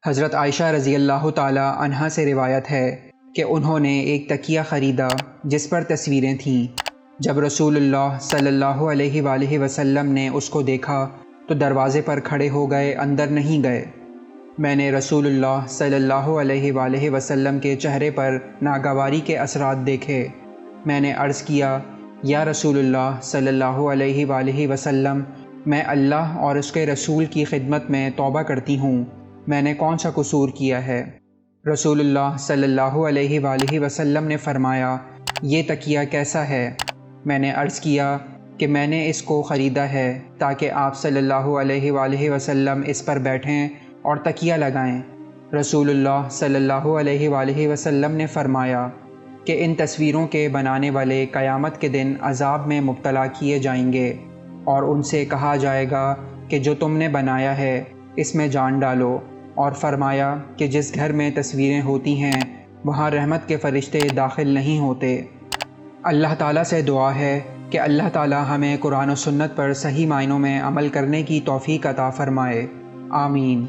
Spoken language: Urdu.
حضرت عائشہ رضی اللہ تعالی عنہا سے روایت ہے کہ انہوں نے ایک تکیہ خریدا جس پر تصویریں تھیں۔ جب رسول اللہ صلی اللہ علیہ وآلہ وسلم نے اس کو دیکھا تو دروازے پر کھڑے ہو گئے، اندر نہیں گئے۔ میں نے رسول اللہ صلی اللہ علیہ وآلہ وسلم کے چہرے پر ناگواری کے اثرات دیکھے۔ میں نے عرض کیا، یا رسول اللہ صلی اللہ علیہ وآلہ وسلم، میں اللہ اور اس کے رسول کی خدمت میں توبہ کرتی ہوں، میں نے کون سا قصور کیا ہے؟ رسول اللہ صلی اللہ علیہ وآلہ وسلم نے فرمایا، یہ تکیہ کیسا ہے؟ میں نے عرض کیا کہ میں نے اس کو خریدا ہے تاکہ آپ صلی اللہ علیہ وآلہ وسلم اس پر بیٹھیں اور تکیہ لگائیں۔ رسول اللہ صلی اللہ علیہ وآلہ وسلم نے فرمایا کہ ان تصویروں کے بنانے والے قیامت کے دن عذاب میں مبتلا کیے جائیں گے، اور ان سے کہا جائے گا کہ جو تم نے بنایا ہے اس میں جان ڈالو، اور فرمایا کہ جس گھر میں تصویریں ہوتی ہیں وہاں رحمت کے فرشتے داخل نہیں ہوتے۔ اللہ تعالیٰ سے دعا ہے کہ اللہ تعالیٰ ہمیں قرآن و سنت پر صحیح معنوں میں عمل کرنے کی توفیق عطا فرمائے، آمین۔